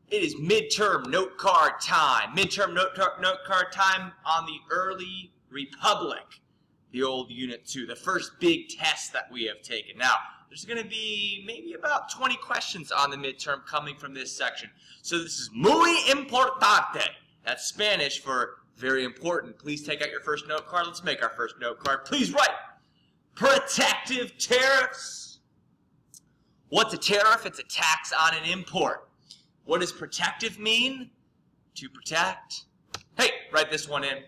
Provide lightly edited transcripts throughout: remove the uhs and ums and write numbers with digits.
It is midterm note card time. Midterm note card time on the early republic. The old Unit 2, the first big test that we have taken. Now, there's going to be maybe about 20 questions on the midterm coming from this section. So this is muy importante. That's Spanish for very important. Please take out your first note card. Let's make our first note card. Please write protective tariffs. What's a tariff? It's a tax on an import. What does protective mean? To protect. Hey, write this one in.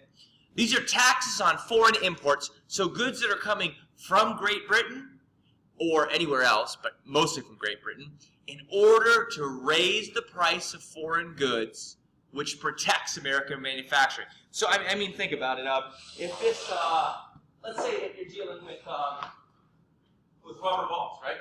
These are taxes on foreign imports, so goods that are coming from Great Britain or anywhere else, but mostly from Great Britain, in order to raise the price of foreign goods, which protects American manufacturing. So, I mean, think about it. If this, let's say if you're dealing with rubber balls, right?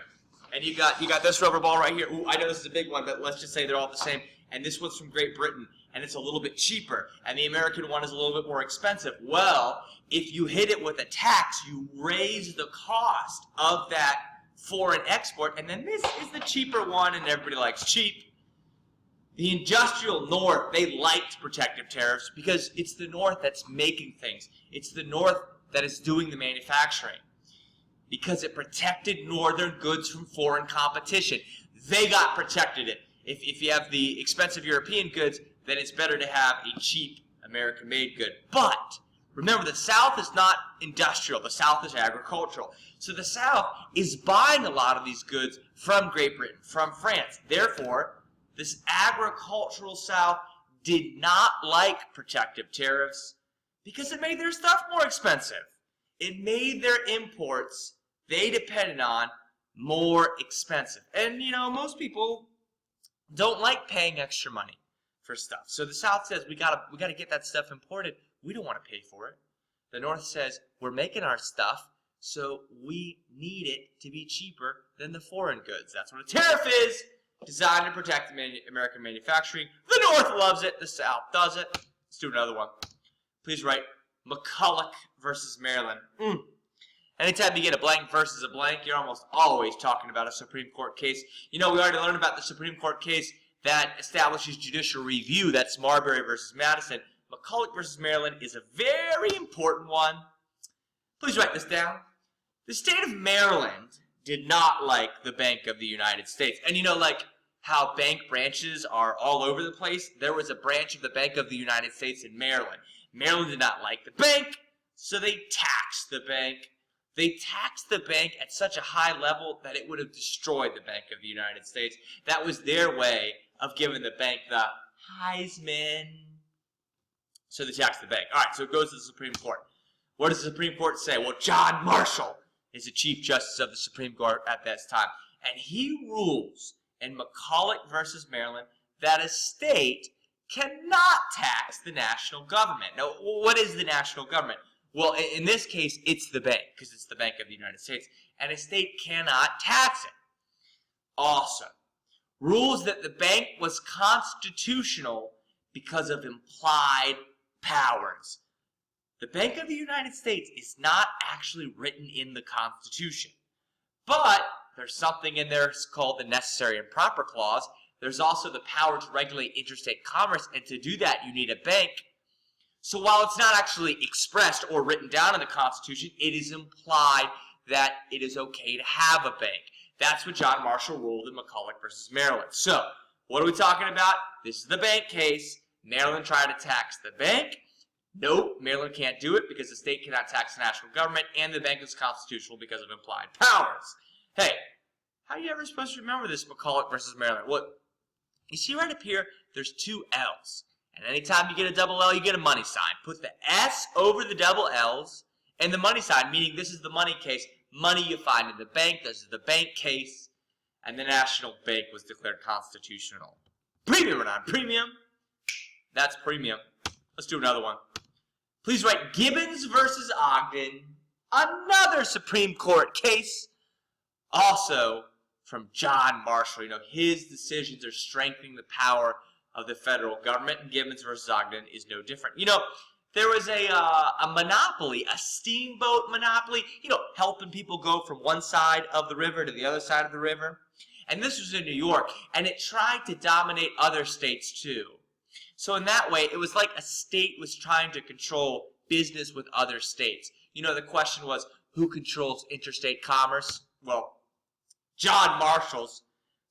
And you got this rubber ball right here. Ooh, I know this is a big one, but let's just say they're all the same. And this one's from Great Britain, and it's a little bit cheaper. And the American one is a little bit more expensive. Well, if you hit it with a tax, you raise the cost of that foreign export, and then this is the cheaper one, and everybody likes cheap. The industrial North, they liked protective tariffs because it's the North that's making things. It's the North that is doing the manufacturing, because it protected northern goods from foreign competition. They got protected it. If you have the expensive European goods, then it's better to have a cheap American-made good. But remember, the South is not industrial. The South is agricultural. So the South is buying a lot of these goods from Great Britain, from France. Therefore, this agricultural South did not like protective tariffs because it made their stuff more expensive. It made their imports they depended on more expensive. And, you know, most people don't like paying extra money for stuff. So the South says, we gotta get that stuff imported. We don't want to pay for it. The North says, we're making our stuff, so we need it to be cheaper than the foreign goods. That's what a tariff is, designed to protect American manufacturing. The North loves it. The South does it. Let's do another one. Please write McCulloch versus Maryland. Anytime you get a blank versus a blank, you're almost always talking about a Supreme Court case. You know, we already learned about the Supreme Court case that establishes judicial review. That's Marbury versus Madison. McCulloch versus Maryland is a very important one. Please write this down. The state of Maryland did not like the Bank of the United States. And you know, like how bank branches are all over the place, there was a branch of the Bank of the United States in Maryland. Maryland did not like the bank, so they taxed the bank. They taxed the bank at such a high level that it would have destroyed the Bank of the United States. That was their way of giving the bank the Heisman. So they taxed the bank. All right, so it goes to the Supreme Court. What does the Supreme Court say? Well, John Marshall is the Chief Justice of the Supreme Court at this time. And he rules in McCulloch versus Maryland that a state cannot tax the national government. Now, what is the national government? Well, in this case, it's the bank, because it's the Bank of the United States, and a state cannot tax it. Also, rules that the bank was constitutional because of implied powers. The Bank of the United States is not actually written in the Constitution, but there's something in there called the Necessary and Proper Clause. There's also the power to regulate interstate commerce, and to do that, you need a bank. So while it's not actually expressed or written down in the Constitution, it is implied that it is okay to have a bank. That's what John Marshall ruled in McCulloch versus Maryland. So, what are we talking about? This is the bank case. Maryland tried to tax the bank. Nope, Maryland can't do it because the state cannot tax the national government, and the bank is constitutional because of implied powers. Hey, how are you ever supposed to remember this McCulloch versus Maryland? Well, you see right up here, there's two L's. And anytime you get a double L, you get a money sign. Put the S over the double L's and the money sign, meaning this is the money case. Money you find in the bank, this is the bank case, and the national bank was declared constitutional. Premium or non-premium? That's premium. Let's do another one. Please write Gibbons versus Ogden, another Supreme Court case, also from John Marshall. You know, his decisions are strengthening the power of the federal government, and Gibbons versus Ogden is no different. You know, there was a monopoly, a steamboat monopoly, you know, helping people go from one side of the river to the other side of the river. And this was in New York, and it tried to dominate other states too. So in that way, it was like a state was trying to control business with other states. You know, the question was, who controls interstate commerce? Well, John Marshall's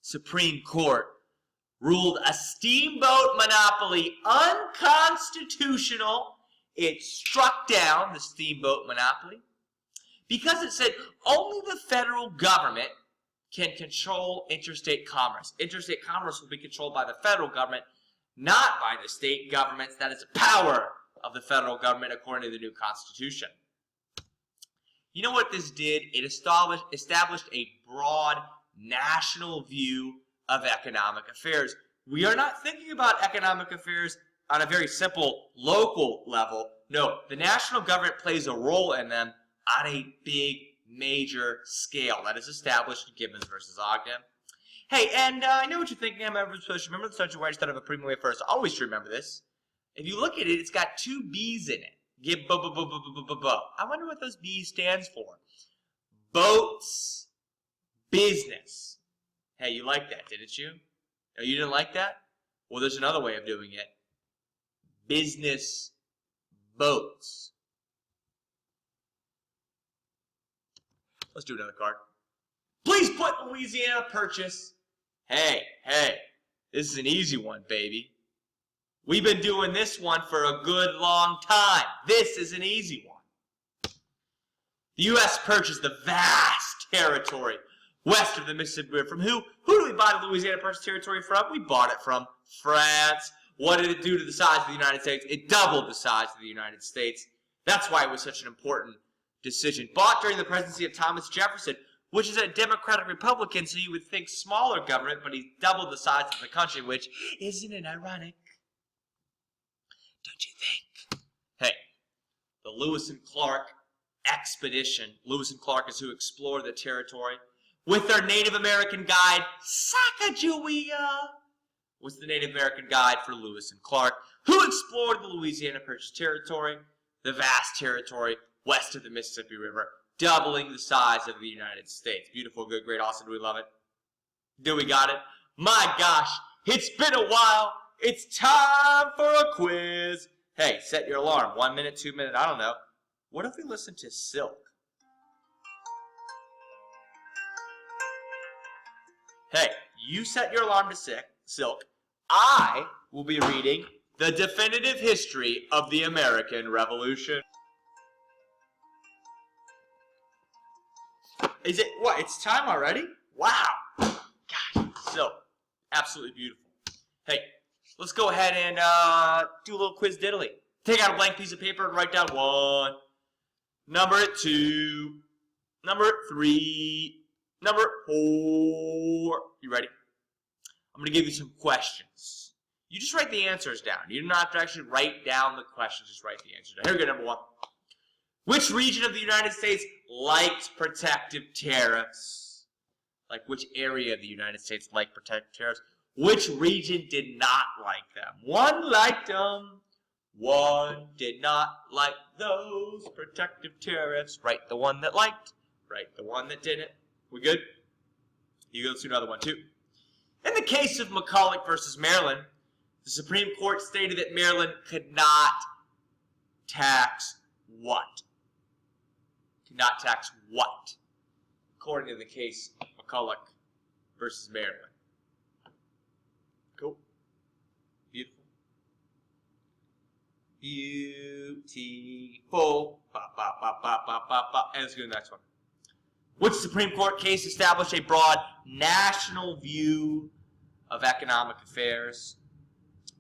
Supreme Court ruled a steamboat monopoly unconstitutional. It struck down the steamboat monopoly because it said only the federal government can control interstate commerce. Interstate commerce will be controlled by the federal government, not by the state governments. That is the power of the federal government according to the new Constitution. You know what this did? It established a broad national view of economic affairs. We are not thinking about economic affairs on a very simple local level. No, the national government plays a role in them on a big, major scale. That is established in Gibbons versus Ogden. Hey, and I know what you're thinking. Remember the subject where I started a premium way first. Always remember this. If you look at it, it's got two B's in it. I wonder what those B's stands for. Boats, business. Hey, you liked that, didn't you? Oh, you didn't like that? Well, there's another way of doing it. Business, boats. Let's do another card. Please put Louisiana Purchase. Hey, this is an easy one, baby. We've been doing this one for a good long time. This is an easy one. The U.S. purchased the vast territory west of the Mississippi River. From who? Who do we buy the Louisiana Purchase territory from? We bought it from France. What did it do to the size of the United States? It doubled the size of the United States. That's why it was such an important decision. Bought during the presidency of Thomas Jefferson, which is a Democratic Republican, so you would think smaller government, but he doubled the size of the country, which, isn't it ironic? Don't you think? Hey, the Lewis and Clark expedition. Lewis and Clark is who explored the territory with their Native American guide, Sacagawea. Was the Native American guide for Lewis and Clark, who explored the Louisiana Purchase territory, the vast territory west of the Mississippi River, doubling the size of the United States. Beautiful, good, great, awesome. Do we love it? Do we got it? My gosh, it's been a while. It's time for a quiz. Hey, set your alarm. 1 minute, 2 minutes, I don't know. What if we listen to Silk? Hey, you set your alarm to Silk. I will be reading The Definitive History of the American Revolution. Is it, what, it's time already? Wow. Gosh, Silk. Absolutely beautiful. Hey, let's go ahead and do a little quiz diddly. Take out a blank piece of paper and write down 1, number 2, number 3, number 4. You ready? I'm going to give you some questions. You just write the answers down. You do not have to actually write down the questions. Just write the answers down. Here we go, number 1. Which region of the United States liked protective tariffs? Like which area of the United States liked protective tariffs? Which region did not like them? One liked them. One did not like those protective tariffs. Write the one that liked. Write the one that didn't. We good? You go to another one too. In the case of McCulloch versus Maryland, the Supreme Court stated that Maryland could not tax what? Could not tax what? According to the case of McCulloch versus Maryland. Cool. Beautiful. Beautiful. And let's go to the next one. Which Supreme Court case established a broad national view of economic affairs?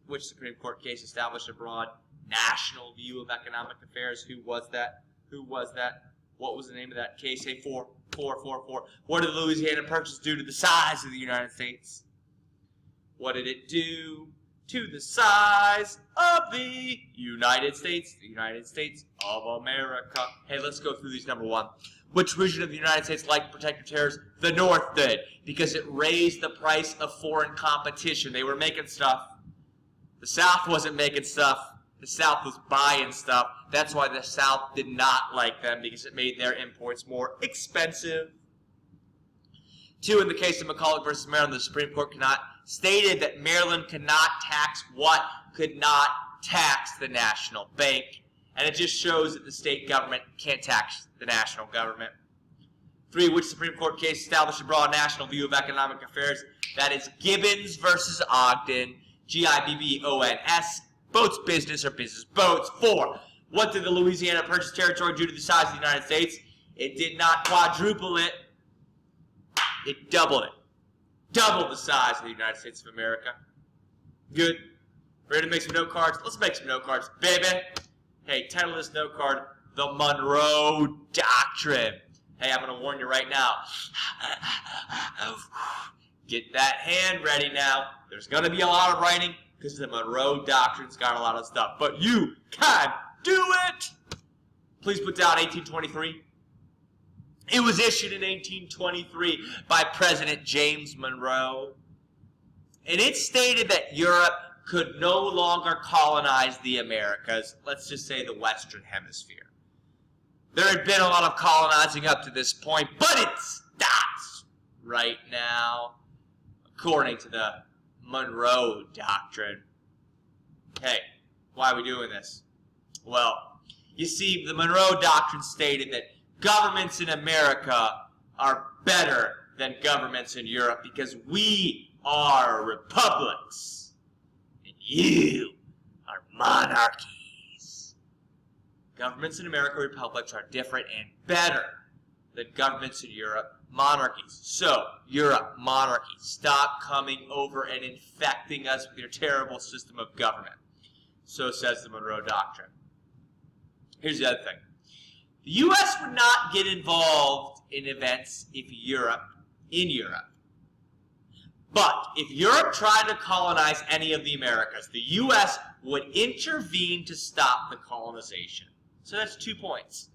Which Supreme Court case established a broad national view of economic affairs? Who was that? Who was that? What was the name of that case? Hey, 4. What did the Louisiana Purchase do to the size of the United States? What did it do to the size of the United States? The United States of America. Hey, let's go through these. Number 1. Which region of the United States liked protective tariffs? The North did, because it raised the price of foreign competition. They were making stuff. The South wasn't making stuff. The South was buying stuff. That's why the South did not like them, because it made their imports more expensive. 2, in the case of McCulloch versus Maryland, the Supreme Court stated that Maryland could not tax what? Could not tax the national bank. And it just shows that the state government can't tax the national government. 3, which Supreme Court case established a broad national view of economic affairs? That is Gibbons versus Ogden, Gibbons. Boats business or business boats. 4, what did the Louisiana Purchase territory do to the size of the United States? It did not quadruple it. It doubled it. Doubled the size of the United States of America. Good. Ready to make some note cards? Let's make some note cards, baby. Hey, title of this note card, The Monroe Doctrine. Hey, I'm going to warn you right now. Get that hand ready now. There's going to be a lot of writing because the Monroe Doctrine's got a lot of stuff. But you can do it! Please put down 1823. It was issued in 1823 by President James Monroe. And it stated that Europe could no longer colonize the Americas, let's just say the Western Hemisphere. There had been a lot of colonizing up to this point, but it stops right now, according to the Monroe Doctrine. Hey, why are we doing this? Well, you see, the Monroe Doctrine stated that governments in America are better than governments in Europe because we are republics and you are monarchies. Governments in America, republics, are different and better than governments in Europe, monarchies. So, Europe, monarchies, stop coming over and infecting us with your terrible system of government. So says the Monroe Doctrine. Here's the other thing. The U.S. would not get involved in events in Europe. But if Europe tried to colonize any of the Americas, the U.S. would intervene to stop the colonization. So that's 2 points.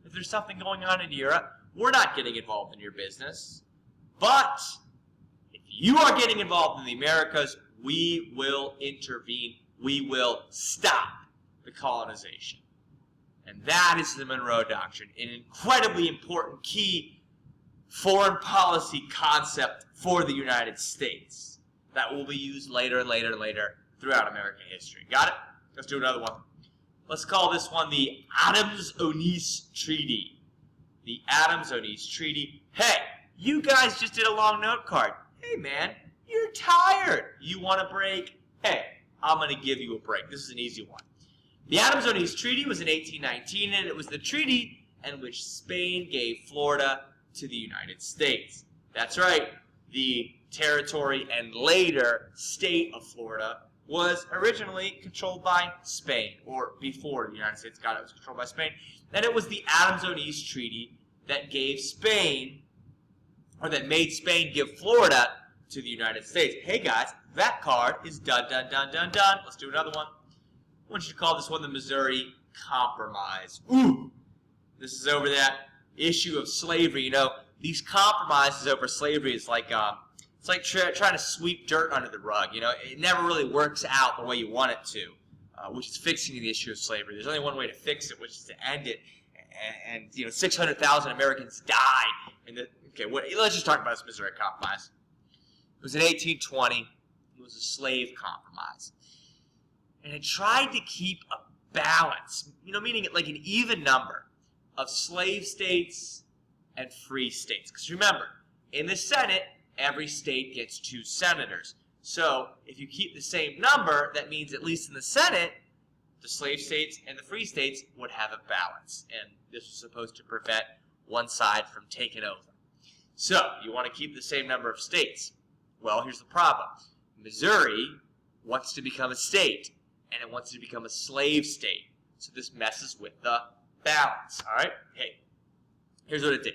If there's something going on in Europe, we're not getting involved in your business. But if you are getting involved in the Americas, we will intervene. We will stop the colonization. And that is the Monroe Doctrine, an incredibly important key foreign policy concept for the United States that will be used later and later and later throughout American history. Got it? Let's do another one. Let's call this one the Adams-Onis Treaty. The Adams-Onis Treaty. Hey, you guys just did a long note card. Hey, man, you're tired. You want a break? Hey, I'm going to give you a break. This is an easy one. The Adams-Onis Treaty was in 1819, and it was the treaty in which Spain gave Florida to the United States. That's right. The territory and later state of Florida was originally controlled by Spain, or before the United States got it, it was controlled by Spain. And it was the Adams-Onis Treaty that gave Spain, or that made Spain give Florida to the United States. Hey guys, that card is done. Let's do another one. I want you to call this one the Missouri Compromise. Ooh, this is over that issue of slavery. You know, these compromises over slavery is like it's like trying to sweep dirt under the rug. You know, it never really works out the way you want it to, which is fixing the issue of slavery. There's only one way to fix it, which is to end it. And you know, 600,000 Americans died. Let's just talk about this Missouri Compromise. It was in 1820. It was a slave compromise. And it tried to keep a balance, you know, meaning like an even number of slave states and free states. Because remember, in the Senate, every state gets 2 senators. So if you keep the same number, that means at least in the Senate, the slave states and the free states would have a balance. And this was supposed to prevent one side from taking over. So you want to keep the same number of states. Well, here's the problem. Missouri wants to become a state, and it wants to become a slave state. So this messes with the balance, all right? Hey, here's what it did.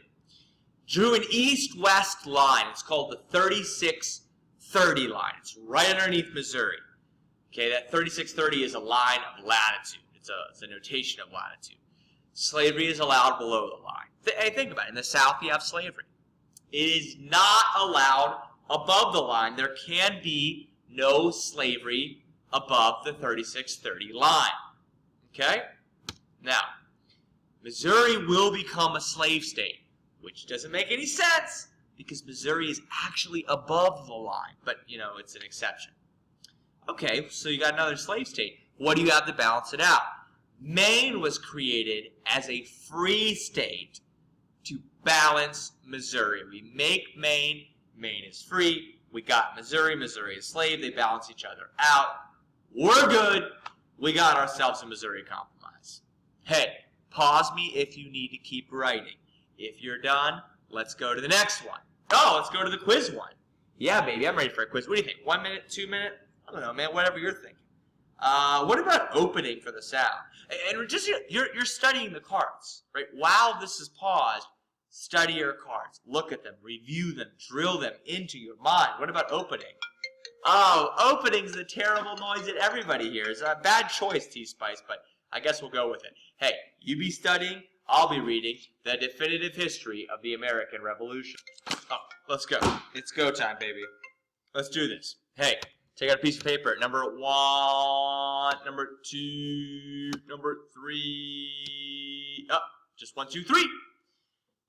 Drew an east-west line. It's called the 3630 line. It's right underneath Missouri. Okay, that 3630 is a line of latitude. It's a notation of latitude. Slavery is allowed below the line. Hey, think about it. In the South, you have slavery. It is not allowed above the line. There can be no slavery above the 3630 line. Okay? Now, Missouri will become a slave state, which doesn't make any sense because Missouri is actually above the line, but, you know, it's an exception. Okay, so you got another slave state. What do you have to balance it out? Maine was created as a free state to balance Missouri. We make Maine, Maine is free. We got Missouri, Missouri is slave. They balance each other out. We're good. We got ourselves a Missouri Compromise. Hey, pause me if you need to keep writing. If you're done, let's go to the next one. Oh, let's go to the quiz one. Yeah, baby, I'm ready for a quiz. What do you think? 1 minute, 2 minutes? I don't know, man, whatever you're thinking. What about opening for the sound? And just you're studying the cards, right? While this is paused, study your cards. Look at them, review them, drill them into your mind. What about opening? Oh, opening's a terrible noise that everybody hears. A bad choice, T-Spice, but I guess we'll go with it. Hey, you be studying, I'll be reading the definitive history of the American Revolution. Oh, let's go. It's go time, baby. Let's do this. Hey, take out a piece of paper. Number 1, number 2, number 3. Oh, just 1, 2, 3.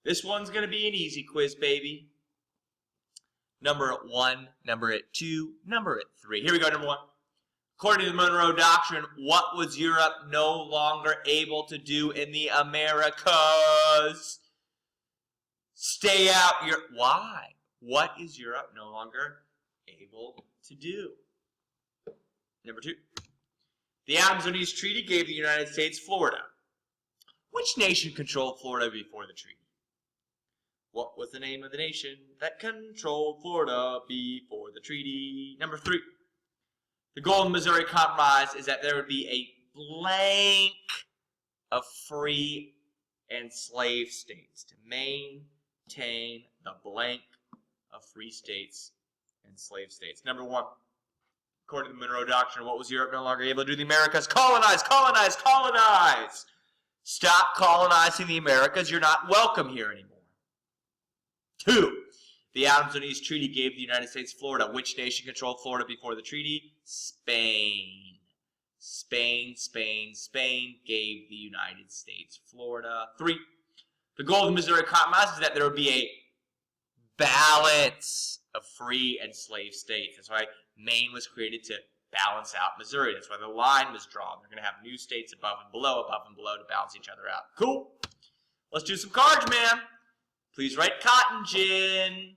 This one's going to be an easy quiz, baby. Number 1, number 2, number 3. Here we go, number 1. According to the Monroe Doctrine, what was Europe no longer able to do in the Americas? Stay out. Why? What is Europe no longer able to do? Number 2. The Adams-Onis Treaty gave the United States Florida. Which nation controlled Florida before the treaty? What was the name of the nation that controlled Florida before the treaty? Number 3. The goal of the Missouri Compromise is that there would be a blank of free and slave states to maintain the blank of free states and slave states. Number 1. According to the Monroe Doctrine, what was Europe no longer able to do in the Americas? Colonize, colonize, colonize! Stop colonizing the Americas. You're not welcome here anymore. 2. The Adams-Onis Treaty gave the United States Florida. Which nation controlled Florida before the treaty? Spain. Spain, Spain, Spain gave the United States Florida. 3. The goal of the Missouri Compromise is that there would be a balance of free and slave states. That's why Maine was created, to balance out Missouri. That's why the line was drawn. They're going to have new states above and below to balance each other out. Cool. Let's do some cards, man. Please write cotton gin.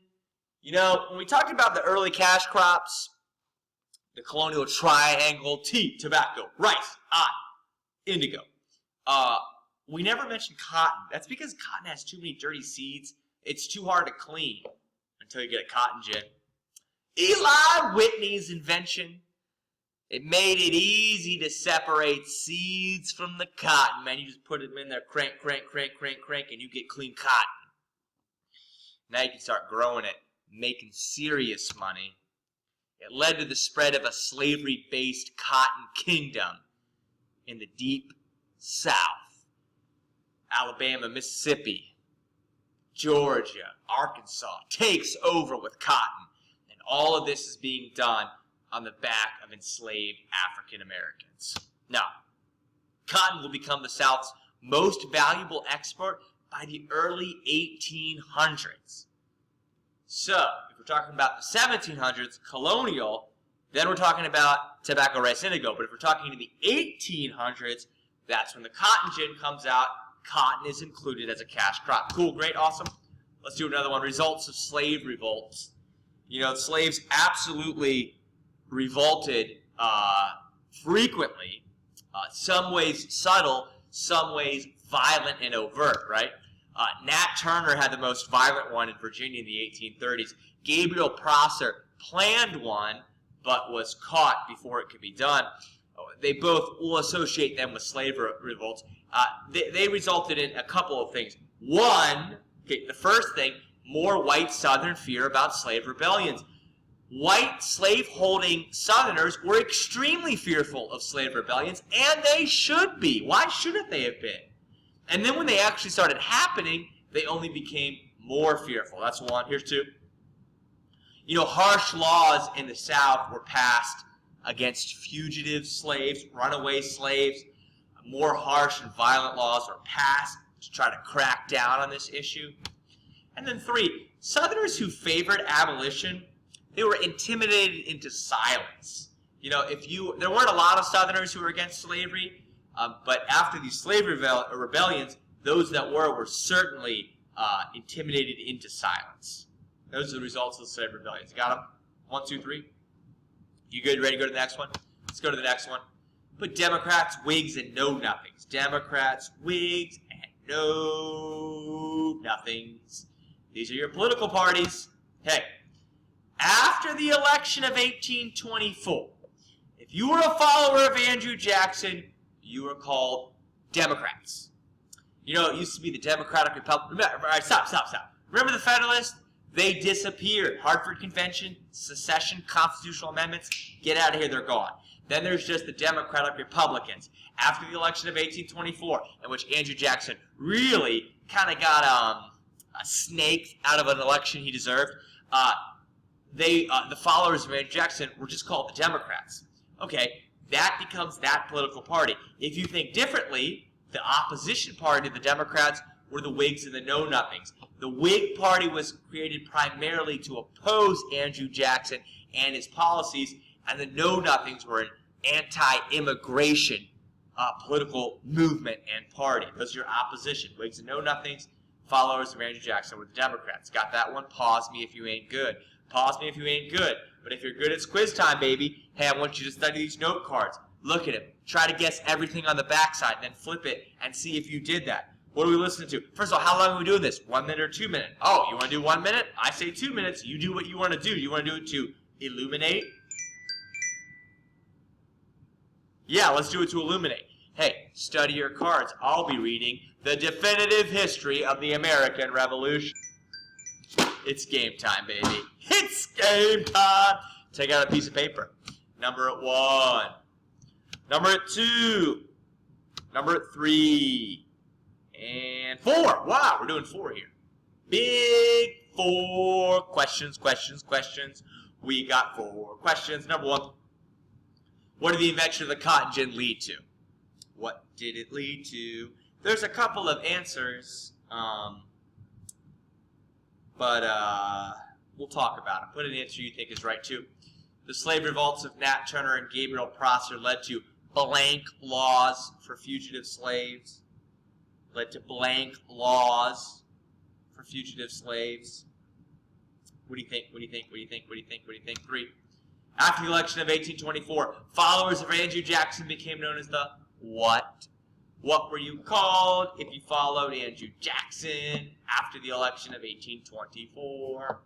You know, when we talked about the early cash crops, the colonial triangle, tea, tobacco, rice, indigo, we never mentioned cotton. That's because cotton has too many dirty seeds. It's too hard to clean until you get a cotton gin. Eli Whitney's invention. It made it easy to separate seeds from the cotton. Man, you just put them in there, crank, crank, crank, crank, crank, and you get clean cotton. Now you can start growing it, making serious money. It led to the spread of a slavery-based cotton kingdom in the deep South. Alabama, Mississippi, Georgia, Arkansas takes over with cotton. And all of this is being done on the back of enslaved African Americans. Now, cotton will become the South's most valuable export by the early 1800s. So, if we're talking about the 1700s, colonial, then we're talking about tobacco, rice, indigo. But if we're talking in the 1800s, that's when the cotton gin comes out. Cotton is included as a cash crop. Cool, great, awesome. Let's do another one. Results of slave revolts. You know, slaves absolutely revolted frequently. Some ways subtle, some ways violent and overt, right? Nat Turner had the most violent one in Virginia in the 1830s. Gabriel Prosser planned one, but was caught before it could be done. They both will associate them with slave revolts. They resulted in a couple of things. One, okay, the first thing, more white Southern fear about slave rebellions. White slave-holding Southerners were extremely fearful of slave rebellions, and they should be. Why shouldn't they have been? And then when they actually started happening, they only became more fearful. That's one. Here's two. You know, harsh laws in the South were passed against fugitive slaves, runaway slaves. More harsh and violent laws were passed to try to crack down on this issue. And then three, Southerners who favored abolition, they were intimidated into silence. You know, there weren't a lot of Southerners who were against slavery, but after these slavery rebellions, those that were certainly intimidated into silence. Those are the results of the slavery rebellions. Got them? 1, 2, 3. You good? Ready to go to the next one? Let's go to the next one. Put Democrats, Whigs, and Know-Nothings. Democrats, Whigs, and Know-Nothings. These are your political parties. Hey, after the election of 1824, if you were a follower of Andrew Jackson, you were called Democrats. You know, it used to be the Democratic Republic. All right, stop. Remember the Federalists? They disappeared. Hartford Convention, secession, constitutional amendments. Get out of here, they're gone. Then there's just the Democratic Republicans. After the election of 1824, in which Andrew Jackson really kind of got a snake out of an election he deserved, the followers of Andrew Jackson were just called the Democrats. Okay, that becomes that political party. If you think differently, the opposition party to the Democrats were the Whigs and the Know-Nothings. The Whig Party was created primarily to oppose Andrew Jackson and his policies, and the Know-Nothings were an anti-immigration political movement and party. Those are your opposition. Whigs and Know-Nothings, followers of Andrew Jackson were the Democrats. Got that one? Pause me if you ain't good. Pause me if you ain't good. But if you're good, it's quiz time, baby. Hey, I want you to study these note cards. Look at them. Try to guess everything on the backside, and then flip it and see if you did that. What are we listening to? First of all, how long are we doing this? 1 minute or 2 minutes? Oh, you want to do 1 minute? I say 2 minutes. You do what you want to do. You want to do it to illuminate? Yeah, let's do it to illuminate. Hey, study your cards. I'll be reading The Definitive History of the American Revolution. It's game time, baby. It's game time. Take out a piece of paper. Number 1. Number 2. Number 3. And 4. Wow, we're doing 4 here. Big 4 questions. We got 4 questions. Number 1. What did the invention of the cotton gin lead to? What did it lead to? There's a couple of answers, but we'll talk about it. Put an answer you think is right, too. The slave revolts of Nat Turner and Gabriel Prosser led to blank laws for fugitive slaves. Led to blank laws for fugitive slaves. What do you think? 3. After the election of 1824, followers of Andrew Jackson became known as the what? What were you called if you followed Andrew Jackson after the election of 1824?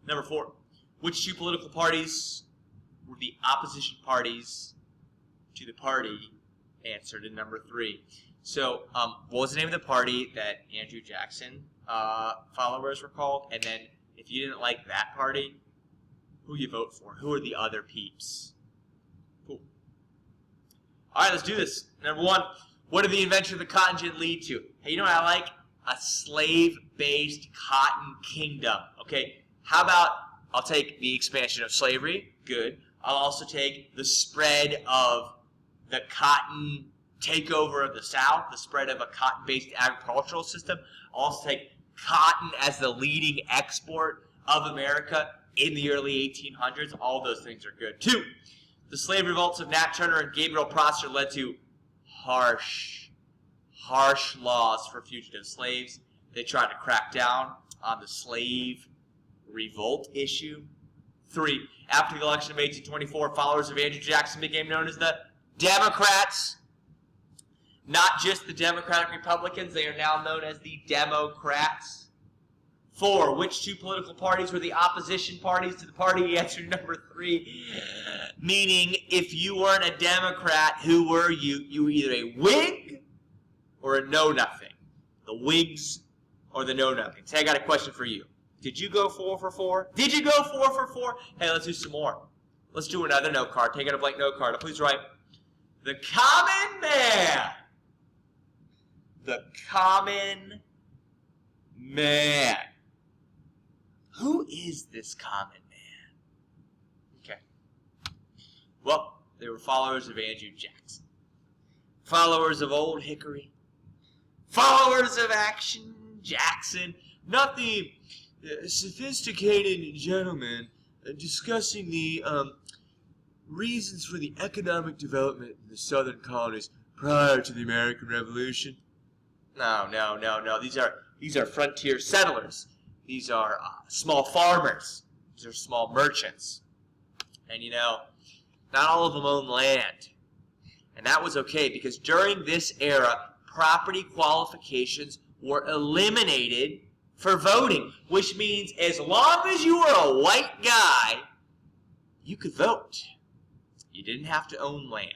Number 4. Which 2 political parties were the opposition parties to the party answered in number 3? So, what was the name of the party that Andrew Jackson followers were called? And then, if you didn't like that party, who you vote for? Who are the other peeps? Cool. All right, let's do this. Number 1, what did the invention of the cotton gin lead to? Hey, you know what I like? A slave-based cotton kingdom. Okay, how about I'll take the expansion of slavery. Good. I'll also take the spread of the cotton takeover of the South, the spread of a cotton-based agricultural system. I'll also take cotton as the leading export of America in the early 1800s. All those things are good. 2, the slave revolts of Nat Turner and Gabriel Prosser led to harsh laws for fugitive slaves. They tried to crack down on the slave revolt issue. 3, after the election of 1824, followers of Andrew Jackson became known as the Democrats. Not just the Democratic Republicans, they are now known as the Democrats. 4, which 2 political parties were the opposition parties to the party? Answer number 3. Meaning, if you weren't a Democrat, who were you? You were either a Whig or a Know-Nothing. The Whigs or the Know-Nothings. Hey, I got a question for you. Did you go 4 for 4? Did you go 4 for 4? Hey, let's do some more. Let's do another note card. Take out a blank note card. Please write, the common man. The common man. Who is this common man? Okay. Well, they were followers of Andrew Jackson. Followers of Old Hickory. Followers of Action Jackson. not the sophisticated gentleman discussing the reasons for the economic development in the southern colonies prior to the American Revolution. No. These are frontier settlers. These are small farmers. These are small merchants. And you know, not all of them own land. And that was okay because during this era, property qualifications were eliminated for voting, which means as long as you were a white guy, you could vote. You didn't have to own land.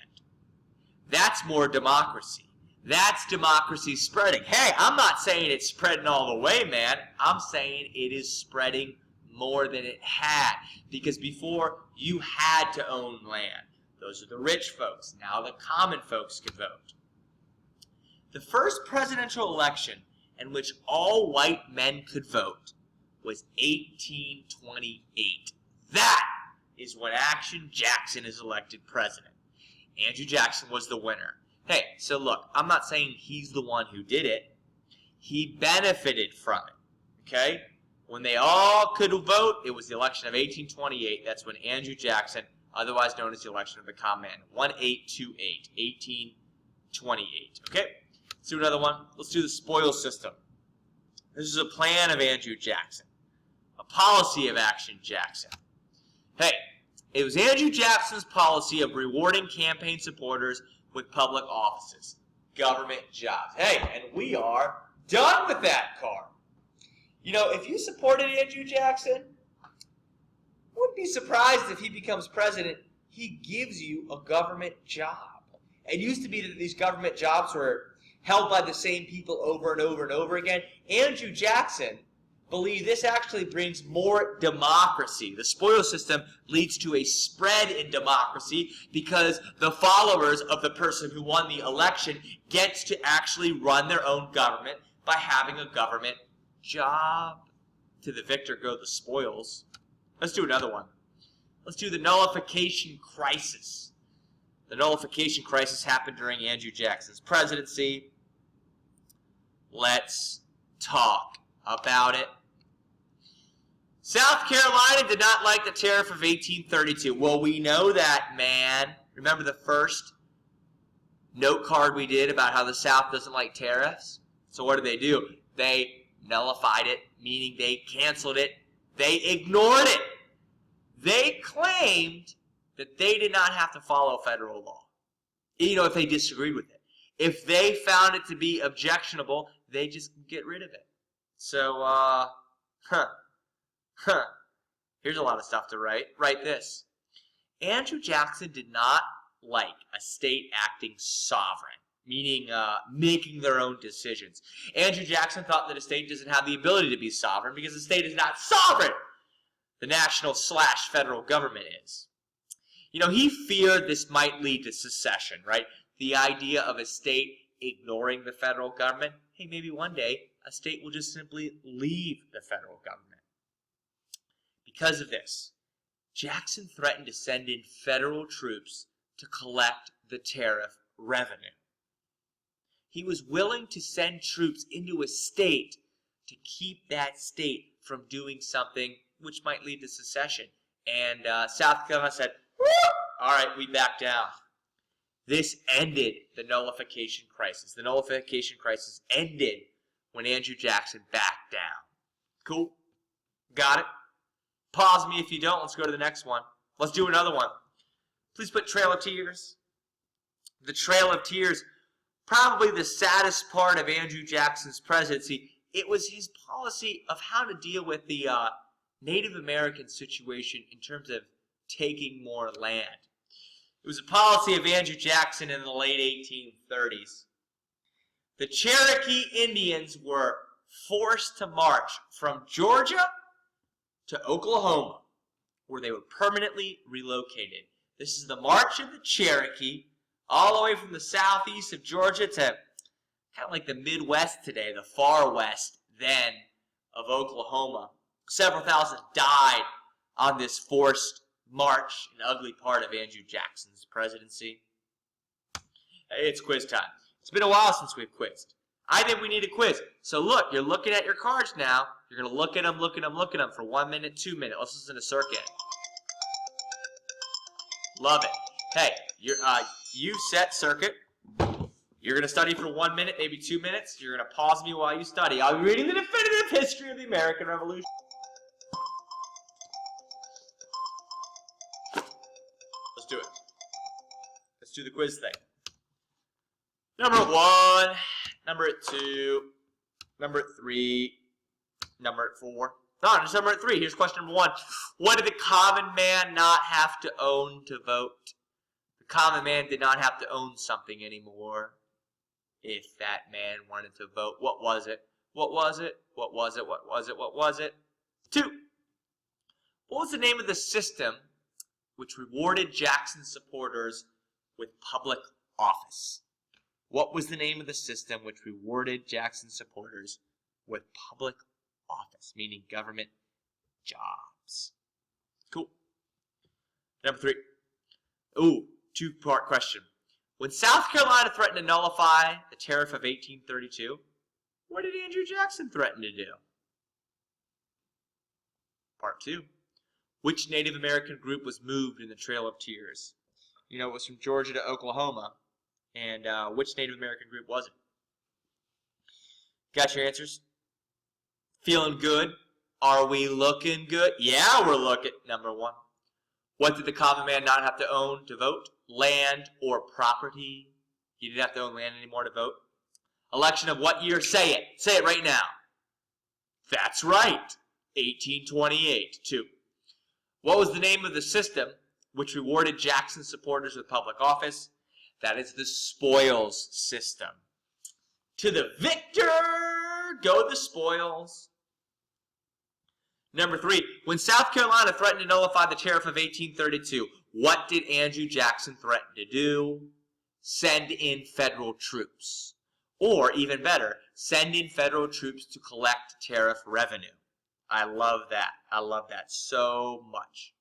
That's more democracy. That's democracy spreading. Hey, I'm not saying it's spreading all the way, man. I'm saying it is spreading more than it had. Because before, you had to own land. Those are the rich folks. Now the common folks could vote. The first presidential election in which all white men could vote was 1828. That is when Action Jackson is elected president. Andrew Jackson was the winner. Hey, so look, I'm not saying he's the one who did it. He benefited from it, okay? When they all could vote, it was the election of 1828. That's when Andrew Jackson, otherwise known as the election of the common man, 1828, 1828, okay? Let's do another one. Let's do the spoils system. This is a plan of Andrew Jackson, a policy of Action Jackson. Hey, it was Andrew Jackson's policy of rewarding campaign supporters with public offices, government jobs. Hey, and we are done with that card. You know, if you supported Andrew Jackson, wouldn't be surprised if he becomes president, he gives you a government job. It used to be that these government jobs were held by the same people over and over and over again. Andrew Jackson believed this actually brings more democracy. The spoils system leads to a spread in democracy because the followers of the person who won the election gets to actually run their own government by having a government job. To the victor go the spoils. Let's do another one. Let's do the nullification crisis. The nullification crisis happened during Andrew Jackson's presidency. Let's talk about it. South Carolina did not like the tariff of 1832. Well, we know that, man. Remember the first note card we did about how the South doesn't like tariffs? So what did? They nullified it, meaning they canceled it. They ignored it. They claimed that they did not have to follow federal law, you know, if they disagreed with it. If they found it to be objectionable, they just get rid of it. So, here's a lot of stuff to write. Write this. Andrew Jackson did not like a state acting sovereign, meaning making their own decisions. Andrew Jackson thought that a state doesn't have the ability to be sovereign because the state is not sovereign. The national/federal government is. You know, he feared this might lead to secession, right? The idea of a state ignoring the federal government. Hey, maybe one day a state will just simply leave the federal government. Because of this, Jackson threatened to send in federal troops to collect the tariff revenue. He was willing to send troops into a state to keep that state from doing something which might lead to secession. And South Carolina said, "Woo! All right, we back down." This ended the nullification crisis. The nullification crisis ended when Andrew Jackson backed down. Cool? Got it? Pause me if you don't. Let's go to the next one. Let's do another one. Please put Trail of Tears. The Trail of Tears, probably the saddest part of Andrew Jackson's presidency. It was his policy of how to deal with the Native American situation in terms of taking more land. It was a policy of Andrew Jackson in the late 1830s. The Cherokee Indians were forced to march from Georgia to Oklahoma, where they were permanently relocated. This is the March of the Cherokee, all the way from the southeast of Georgia to kind of like the Midwest today, the far west then of Oklahoma. Several thousand died on this forced march, an ugly part of Andrew Jackson's presidency. It's quiz time. It's been a while since we've quizzed. I think we need a quiz. So look, you're looking at your cards now. You're going to look at them, look at them, look at them for 1 minute, 2 minutes. Let's listen to circuit. Love it. Hey, you set circuit. You're going to study for 1 minute, maybe 2 minutes. You're going to pause me while you study. I'll be reading the definitive history of the American Revolution. Let's do it. Let's do the quiz thing. Number 1, number 2, number 3, number 4. No, just number 3. Here's question number 1. What did the common man not have to own to vote? The common man did not have to own something anymore if that man wanted to vote. What was it? What was it? What was it? What was it? What was it? 2. What was the name of the system which rewarded Jackson's supporters with public office? What was the name of the system which rewarded Jackson's supporters with public office, meaning government jobs? Cool. Number 3. Ooh, 2-part question. When South Carolina threatened to nullify the tariff of 1832, what did Andrew Jackson threaten to do? Part 2. Which Native American group was moved in the Trail of Tears? You know, it was from Georgia to Oklahoma. And which Native American group was it? Got your answers? Feeling good? Are we looking good? Yeah, we're looking. Number 1. What did the common man not have to own to vote? Land or property. He didn't have to own land anymore to vote. Election of what year? Say it. Say it right now. That's right. 1828. 2. What was the name of the system which rewarded Jackson's supporters with public office? That is the spoils system. To the victor go the spoils. Number 3, when South Carolina threatened to nullify the tariff of 1832, what did Andrew Jackson threaten to do? Send in federal troops. Or, even better, send in federal troops to collect tariff revenue. I love that. I love that so much.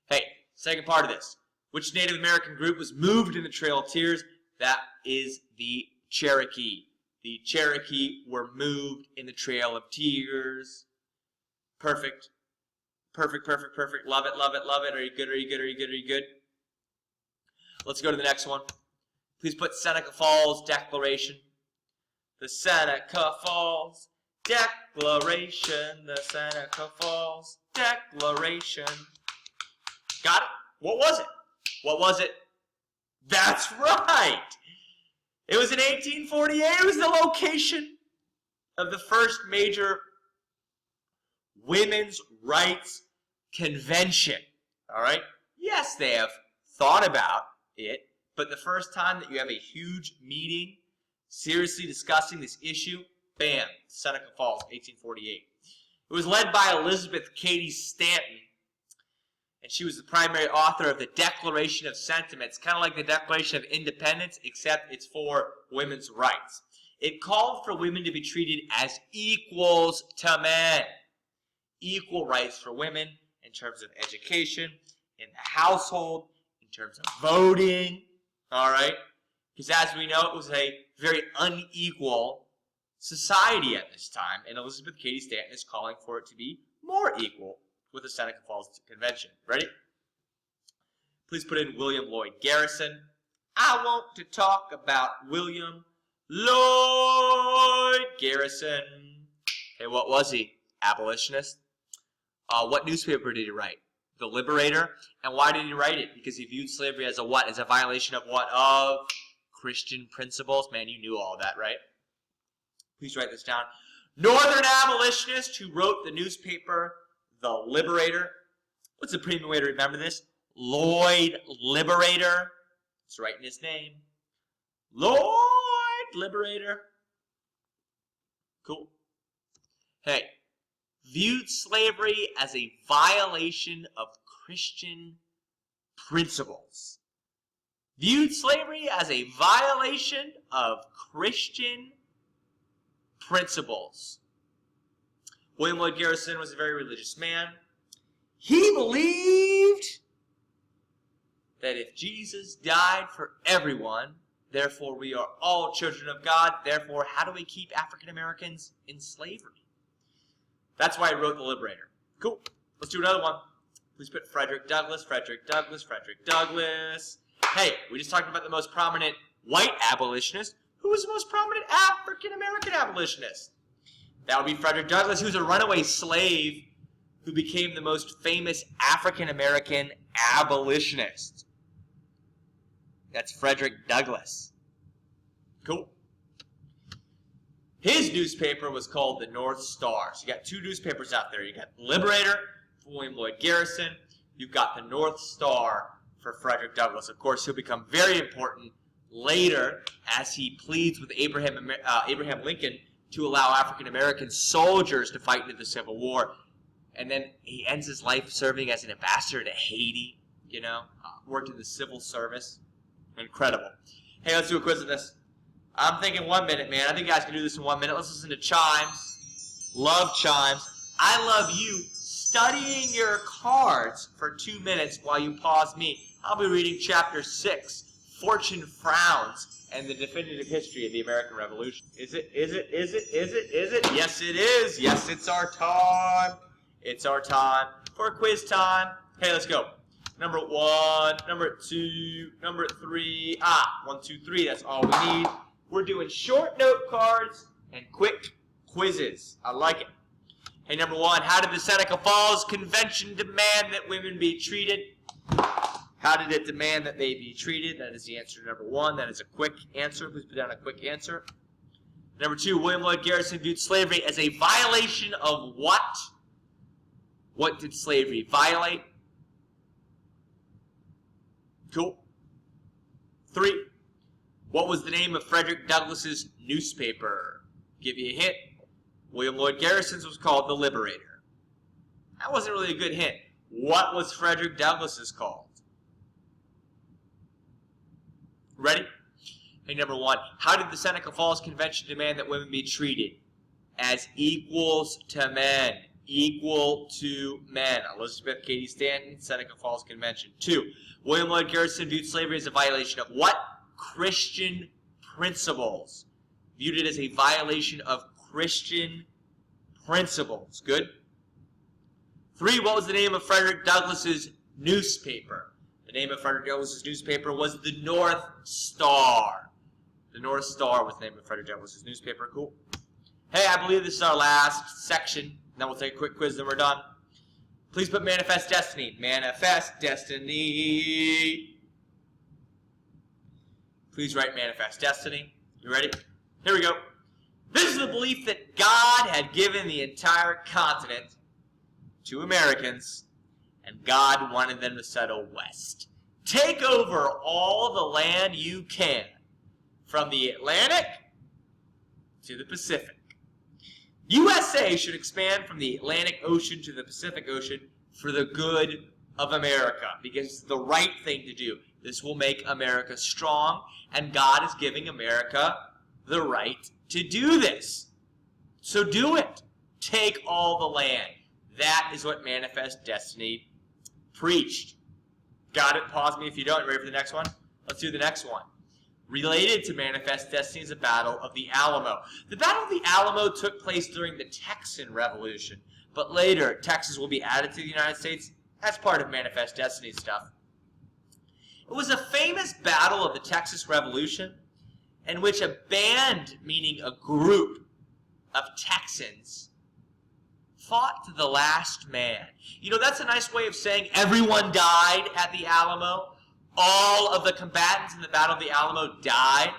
Hey, second part of this. Which Native American group was moved in the Trail of Tears? That is the Cherokee. The Cherokee were moved in the Trail of Tears. Perfect. Perfect, perfect, perfect. Love it, love it, love it. Are you good, are you good, are you good, are you good? Let's go to the next one. Please put Seneca Falls Declaration. The Seneca Falls Declaration. The Seneca Falls Declaration. Got it? What was it? What was it? That's right! It was in 1848. It was the location of the first major women's rights convention. All right? Yes, they have thought about it, but the first time that you have a huge meeting seriously discussing this issue, bam, Seneca Falls, 1848. It was led by Elizabeth Cady Stanton, and she was the primary author of the Declaration of Sentiments, kind of like the Declaration of Independence, except it's for women's rights. It called for women to be treated as equals to men. Equal rights for women in terms of education, in the household, in terms of voting, all right? Because as we know, it was a very unequal society at this time, and Elizabeth Cady Stanton is calling for it to be more equal with the Seneca Falls Convention. Ready? Please put in William Lloyd Garrison. I want to talk about William Lloyd Garrison. Okay, what was he? Abolitionist. What newspaper did he write? The Liberator. And why did he write it? Because he viewed slavery as a what? As a violation of what? Of Christian principles. Man, you knew all that, right? Please write this down. Northern abolitionist who wrote the newspaper The Liberator. What's the premium way to remember this? Lloyd Liberator. It's right in his name. Lloyd Liberator. Cool. Hey, viewed slavery as a violation of Christian principles. Viewed slavery as a violation of Christian principles. William Lloyd Garrison was a very religious man. He believed that if Jesus died for everyone, Therefore, we are all children of God. Therefore, how do we keep African Americans in slavery? That's why I wrote The Liberator. Cool. Let's do another one. Please put Frederick Douglass, Frederick Douglass, Frederick Douglass. Hey, we just talked about the most prominent white abolitionist. Who was the most prominent African American abolitionist? That would be Frederick Douglass, who was a runaway slave who became the most famous African American abolitionist. That's Frederick Douglass. Cool. His newspaper was called the North Star. So you got two newspapers out there. You got The Liberator for William Lloyd Garrison. You've got the North Star for Frederick Douglass. Of course, he'll become very important later as he pleads with Abraham Lincoln to allow African American soldiers to fight in the Civil War. And then he ends his life serving as an ambassador to Haiti, worked in the civil service. Incredible. Hey, let's do a quiz of this. I'm thinking 1 minute, man. I think you guys can do this in 1 minute. Let's listen to chimes. Love chimes. I love you studying your cards for 2 minutes while you pause me. I'll be reading chapter 6, Fortune Frowns, and the definitive history of the American Revolution. Is it? Yes, it is. Yes, it's our time. It's our time for quiz time. Hey, let's go. Number 1, number 2, number 3. 1, 2, 3. That's all we need. We're doing short note cards and quick quizzes. I like it. Hey, number 1. How did the Seneca Falls Convention demand that women be treated? How did it demand that they be treated? That is the answer to number 1. That is a quick answer. Please put down a quick answer. Number 2. William Lloyd Garrison viewed slavery as a violation of what? What did slavery violate? Cool. 3. What was the name of Frederick Douglass's newspaper? Give you a hint. William Lloyd Garrison's was called The Liberator. That wasn't really a good hint. What was Frederick Douglass's called? Ready? Hey, number 1. How did the Seneca Falls Convention demand that women be treated? As equals to men. Equal to men. Elizabeth Cady Stanton, Seneca Falls Convention. 2. William Lloyd Garrison viewed slavery as a violation of what? Christian principles. Viewed it as a violation of Christian principles. Good. 3. What was the name of Frederick Douglass's newspaper? The name of Frederick Douglass's newspaper was the North Star. The North Star was the name of Frederick Douglass's newspaper. Cool. Hey, I believe this is our last section. Then we'll take a quick quiz, then we're done. Please put Manifest Destiny. Manifest Destiny. Please write Manifest Destiny. You ready? Here we go. This is the belief that God had given the entire continent to Americans, and God wanted them to settle west. Take over all the land you can, from the Atlantic to the Pacific. USA should expand from the Atlantic Ocean to the Pacific Ocean for the good of America, because it's the right thing to do. This will make America strong, and God is giving America the right to do this. So do it. Take all the land. That is what Manifest Destiny preached. Got it? Pause me if you don't. Ready for the next one? Let's do the next one. Related to Manifest Destiny is the Battle of the Alamo. The Battle of the Alamo took place during the Texan Revolution, but later Texas will be added to the United States. That's part of Manifest Destiny stuff. It was a famous battle of the Texas Revolution in which a band, meaning a group of Texans, fought to the last man. You know, that's a nice way of saying everyone died at the Alamo. All of the combatants in the Battle of the Alamo died.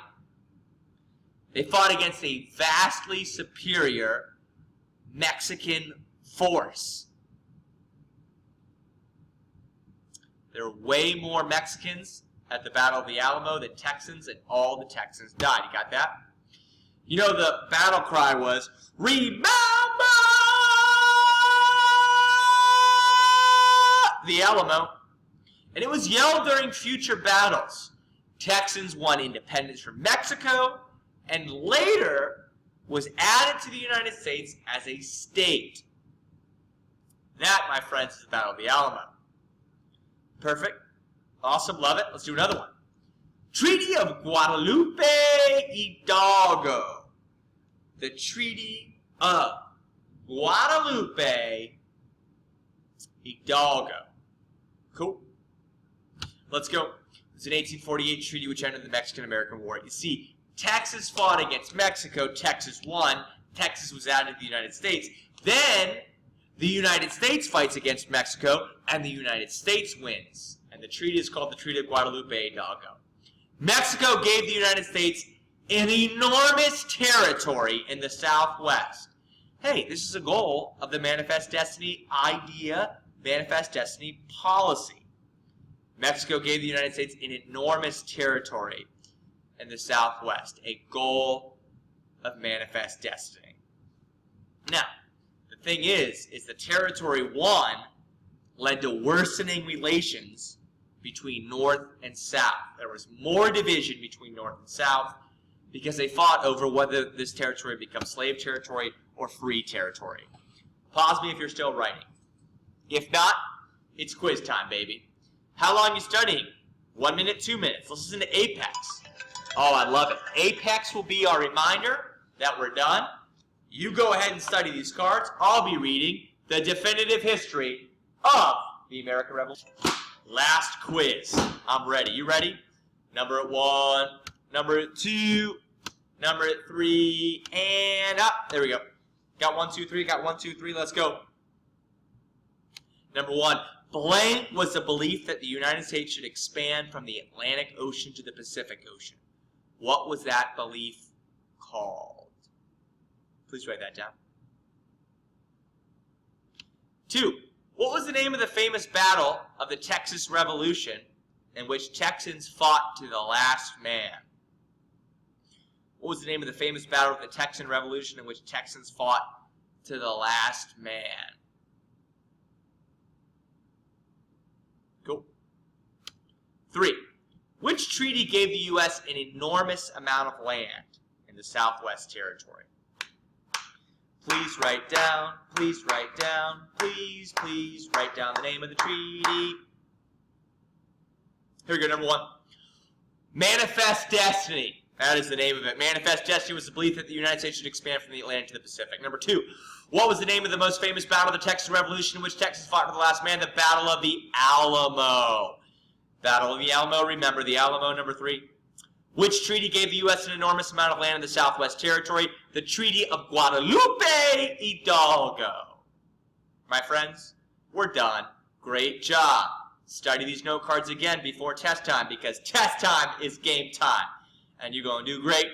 They fought against a vastly superior Mexican force. There were way more Mexicans at the Battle of the Alamo than Texans, and all the Texans died. You got that? You know, the battle cry was, "Remember the Alamo." And it was yelled during future battles. Texans won independence from Mexico, and later was added to the United States as a state. That, my friends, is the Battle of the Alamo. Perfect. Awesome. Love it. Let's do another one. Treaty of Guadalupe Hidalgo. The Treaty of Guadalupe Hidalgo. Cool. Let's go. It's an 1848 treaty which ended the Mexican-American War. You see, Texas fought against Mexico. Texas won. Texas was added to the United States. Then the United States fights against Mexico, and the United States wins. And the treaty is called the Treaty of Guadalupe Hidalgo. Mexico gave the United States an enormous territory in the Southwest. Hey, this is a goal of the Manifest Destiny idea, Manifest Destiny policy. Mexico gave the United States an enormous territory in the Southwest, a goal of Manifest Destiny. Now, the thing is the territory won led to worsening relations between North and South. There was more division between North and South because they fought over whether this territory would become slave territory or free territory. Pause me if you're still writing. If not, it's quiz time, baby. How long are you studying? 1 minute, 2 minutes. Let's listen to Apex. Oh, I love it. Apex will be our reminder that we're done. You go ahead and study these cards. I'll be reading the definitive history of the American Revolution. Last quiz. I'm ready. You ready? Number 1, number 2, number 3, and up. There we go. Got 1, 2, 3. Got 1, 2, 3. Let's go. Number 1. Blank was the belief that the United States should expand from the Atlantic Ocean to the Pacific Ocean. What was that belief called? Please write that down. 2. What was the name of the famous battle of the Texas Revolution in which Texans fought to the last man? What was the name of the famous battle of the Texan Revolution in which Texans fought to the last man? Cool. 3. Which treaty gave the U.S. an enormous amount of land in the Southwest Territory? Please write down, please write down, please write down the name of the treaty. Here we go, number 1. Manifest Destiny. That is the name of it. Manifest Destiny was the belief that the United States should expand from the Atlantic to the Pacific. Number 2. What was the name of the most famous battle of the Texas Revolution in which Texas fought to the last man? The Battle of the Alamo. Battle of the Alamo. Remember the Alamo. Number 3. Which treaty gave the U.S. an enormous amount of land in the Southwest Territory? The Treaty of Guadalupe Hidalgo. My friends, we're done. Great job. Study these note cards again before test time because test time is game time. And you're going to do great.